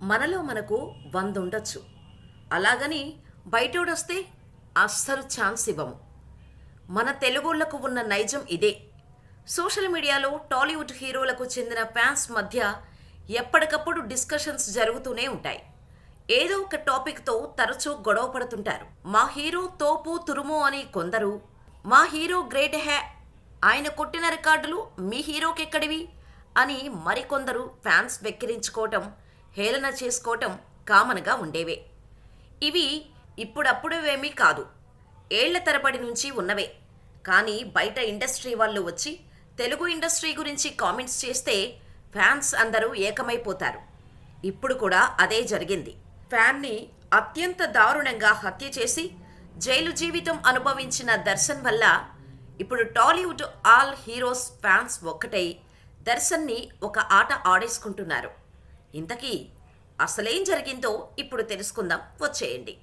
మనలో మనకు 100 ఉండొచ్చు. అలాగని బయటోడొస్తే అస్సలు ఛాన్స్ ఇవ్వము. మన తెలుగోళ్లకు ఉన్న నైజం ఇదే. సోషల్ మీడియాలో టాలీవుడ్ హీరోలకు చెందిన ఫ్యాన్స్ మధ్య ఎప్పటికప్పుడు డిస్కషన్స్ జరుగుతూనే ఉంటాయి. ఏదో ఒక టాపిక్తో తరచూ గొడవ పడుతుంటారు. మా హీరో తోపు తురుము అని కొందరు, మా హీరో గ్రేట్ హే, ఆయన కొట్టిన రికార్డులు మీ హీరోకెక్కడివి అని మరికొందరు ఫ్యాన్స్ వెక్కిరించుకోవటం, హేళన చేసుకోవటం కామన్గా ఉండేవే. ఇవి ఇప్పుడప్పుడేమీ కాదు, ఏళ్ల తరబడి నుంచి ఉన్నవే. కానీ బయట ఇండస్ట్రీ వాళ్ళు వచ్చి తెలుగు ఇండస్ట్రీ గురించి కామెంట్స్ చేస్తే ఫ్యాన్స్ అందరూ ఏకమైపోతారు. ఇప్పుడు కూడా అదే జరిగింది. ఫ్యాన్ని అత్యంత దారుణంగా హత్య చేసి జైలు జీవితం అనుభవించిన దర్శన్ వల్ల ఇప్పుడు టాలీవుడ్ ఆల్ హీరోస్ ఫ్యాన్స్ ఒక్కటై దర్శన్ని ఒక ఆట ఆడేసుకుంటున్నారు. ఇంతకీ అసలేం జరిగిందో ఇప్పుడు తెలుసుకుందాం, వచ్చేయండి.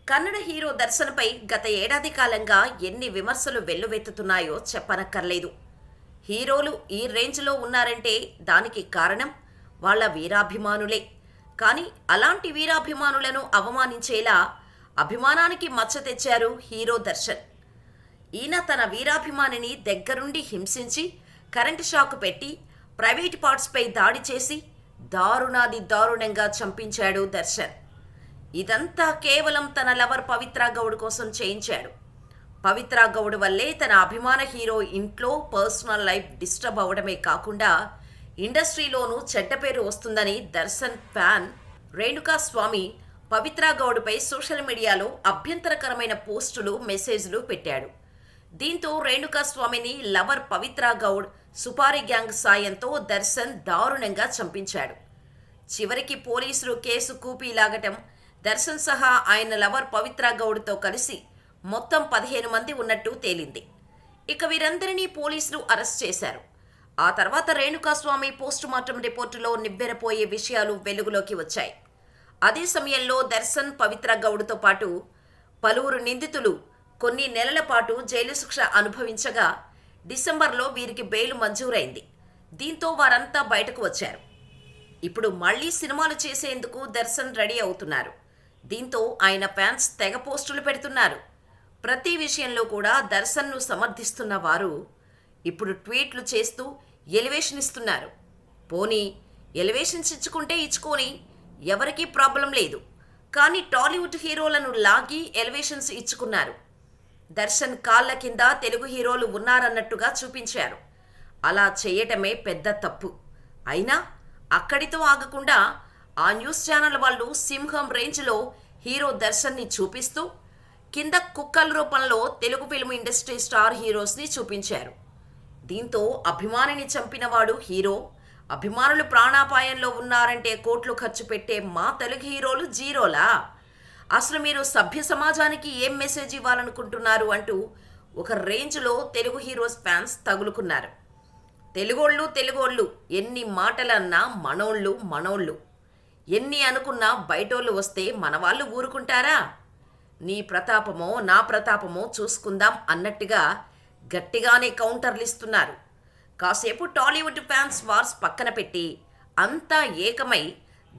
కన్నడ హీరో దర్శన్పై గత ఏడాది కాలంగా ఎన్ని విమర్శలు వెల్లువెత్తుతున్నాయో చెప్పనక్కర్లేదు. హీరోలు ఈ రేంజ్లో ఉన్నారంటే దానికి కారణం వాళ్ళ వీరాభిమానులే. కానీ అలాంటి వీరాభిమానులను అవమానించేలా అభిమానానికి మచ్చ తెచ్చారు హీరో దర్శన్. ఈయన తన వీరాభిమానిని దగ్గరుండి హింసించి కరెంటు షాక్ పెట్టి ప్రైవేట్ పార్ట్స్పై దాడి చేసి దారుణాది దారుణంగా చంపించాడు దర్శన్. ఇదంతా కేవలం తన లవర్ పవిత్ర గౌడ్ కోసం చేయించాడు. పవిత్ర గౌడ్ వల్లే తన అభిమాన హీరో ఇంట్లో పర్సనల్ లైఫ్ డిస్టర్బ్ అవడమే కాకుండా ఇండస్ట్రీలోనూ చెడ్డ పేరు వస్తుందని దర్శన్ ఫ్యాన్ రేణుకా స్వామి పవిత్ర గౌడ్పై సోషల్ మీడియాలో అభ్యంతరకరమైన పోస్టులు, మెసేజ్లు పెట్టాడు. దీంతో రేణుకా స్వామిని లవర్ పవిత్ర గౌడ్ సుపారి గ్యాంగ్ సాయంతో దర్శన్ దారుణంగా చంపించాడు. చివరికి పోలీసులు కేసు కూపీలాగటం, దర్శన్ సహా ఆయన లవర్ పవిత్ర గౌడ్తో కలిసి మొత్తం 15 మంది ఉన్నట్టు తేలింది. ఇక వీరందరినీ పోలీసులు అరెస్ట్ చేశారు. ఆ తర్వాత రేణుకాస్వామి పోస్టుమార్టం రిపోర్టులో నివ్వెరపోయే విషయాలు వెలుగులోకి వచ్చాయి. అదే సమయంలో దర్శన్, పవిత్ర గౌడ్తో పాటు పలువురు నిందితులు కొన్ని నెలల పాటు జైలు శిక్ష అనుభవించగా డిసెంబర్లో వీరికి బెయిల్ మంజూరైంది. దీంతో వారంతా బయటకు వచ్చారు. ఇప్పుడు మళ్లీ సినిమాలు చేసేందుకు దర్శన్ రెడీ అవుతున్నారు. దీంతో ఆయన ఫ్యాన్స్ తెగ పోస్టులు పెడుతున్నారు. ప్రతి విషయంలో కూడా దర్శన్ను సమర్థిస్తున్న వారు ఇప్పుడు ట్వీట్లు చేస్తూ ఎలివేషన్ ఇస్తున్నారు. పోనీ ఎలివేషన్స్ ఇచ్చుకుంటే ఇచ్చుకొని, ఎవరికీ ప్రాబ్లం లేదు. కానీ టాలీవుడ్ హీరోలను లాగి ఎలివేషన్స్ ఇచ్చుకున్నారు. దర్శన్ కాళ్ళ కింద తెలుగు హీరోలు ఉన్నారన్నట్టుగా చూపించారు. అలా చేయటమే పెద్ద తప్పు. అయినా అక్కడితో ఆగకుండా ఆ న్యూస్ ఛానల్ వాళ్ళు సింహం రేంజ్లో హీరో దర్శన్ని చూపిస్తూ కింద కుక్కల రూపంలో తెలుగు ఫిల్మ్ ఇండస్ట్రీ స్టార్ హీరోస్ని చూపించారు. దీంతో అభిమానిని చంపినవాడు హీరో, అభిమానులు ప్రాణాపాయంలో ఉన్నారంటే కోట్లు ఖర్చు పెట్టే మా తెలుగు హీరోలు జీరోలా? అసలు మీరు సభ్య సమాజానికి ఏం మెసేజ్ ఇవ్వాలనుకుంటున్నారు అంటూ ఒక రేంజ్లో తెలుగు హీరోస్ ఫ్యాన్స్ తగులుకున్నారు. తెలుగోళ్ళు ఎన్ని మాటలన్నా మనోళ్ళు, ఎన్ని అనుకున్నా బయటోళ్ళు వస్తే మనవాళ్ళు ఊరుకుంటారా? నీ ప్రతాపమో నా ప్రతాపమో చూసుకుందాం అన్నట్టుగా గట్టిగానే కౌంటర్లు ఇస్తున్నారు. కాసేపు టాలీవుడ్ ఫ్యాన్స్ వార్స్ పక్కన పెట్టి అంతా ఏకమై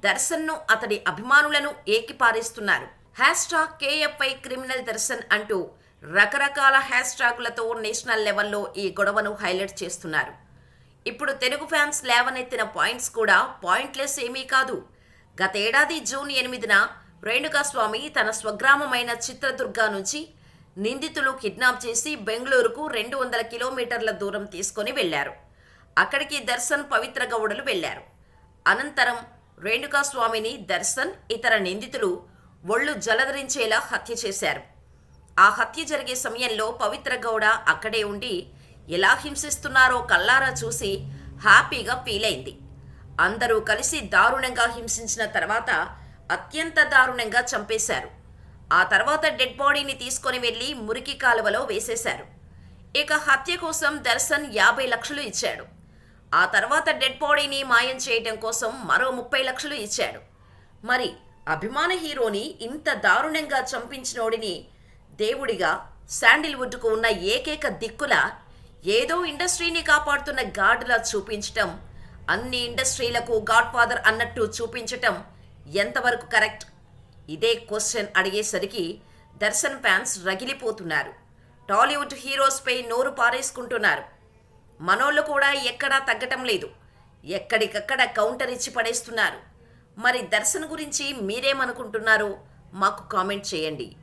దర్శన్ను, అతడి అభిమానులను ఏకిపారేస్తున్నారు. #KFI క్రిమినల్ దర్శన్ అంటూ రకరకాల హ్యాష్ట్యాగులతో నేషనల్ లెవెల్లో ఈ గొడవను హైలైట్ చేస్తున్నారు. ఇప్పుడు తెలుగు ఫ్యాన్స్ లేవనెత్తిన పాయింట్స్ కూడా పాయింట్లెస్ ఏమీ కాదు. గతేడాది జూన్ 8న రేణుకాస్వామి తన స్వగ్రామమైన చిత్రదుర్గ నుంచి నిందితులు కిడ్నాప్ చేసి బెంగళూరుకు 200 కిలోమీటర్ల దూరం తీసుకొని వెళ్లారు. అక్కడికి దర్శన్, పవిత్ర గౌడలు వెళ్లారు. అనంతరం రేణుకాస్వామిని దర్శన్, ఇతర నిందితులు ఒళ్ళు జలధరించేలా హత్య చేశారు. ఆ హత్య జరిగే సమయంలో పవిత్ర గౌడ అక్కడే ఉండి ఎలా హింసిస్తున్నారో కల్లారా చూసి హ్యాపీగా ఫీల్ అయింది. అందరూ కలిసి దారుణంగా హింసించిన తర్వాత అత్యంత దారుణంగా చంపేశారు. ఆ తర్వాత డెడ్ బాడీని తీసుకొని వెళ్లి మురికి కాలువలో వేసేశారు. ఇక హత్య కోసం దర్శన్ 50 లక్షలు ఇచ్చాడు. ఆ తర్వాత డెడ్ బాడీని మాయం చేయడం కోసం మరో 30 లక్షలు ఇచ్చాడు. మరి అభిమాన హీరోని ఇంత దారుణంగా చంపించినోడిని దేవుడిగా, శాండిల్వుడ్కు ఉన్న ఏకైక దిక్కులా, ఏదో ఇండస్ట్రీని కాపాడుతున్న గాడ్లా చూపించటం, అన్ని ఇండస్ట్రీలకు గాడ్ ఫాదర్ అన్నట్టు చూపించటం ఎంతవరకు కరెక్ట్? ఇదే క్వశ్చన్ అడిగేసరికి దర్శన్ ఫ్యాన్స్ రగిలిపోతున్నారు. టాలీవుడ్ హీరోస్పై నోరు పారేసుకుంటున్నారు. మనోళ్ళు కూడా ఎక్కడా తగ్గటం లేదు. ఎక్కడికక్కడ కౌంటర్ ఇచ్చి పడేస్తున్నారు. మరి దర్శన్ గురించి మీరేమనుకుంటున్నారో మాకు కామెంట్ చేయండి.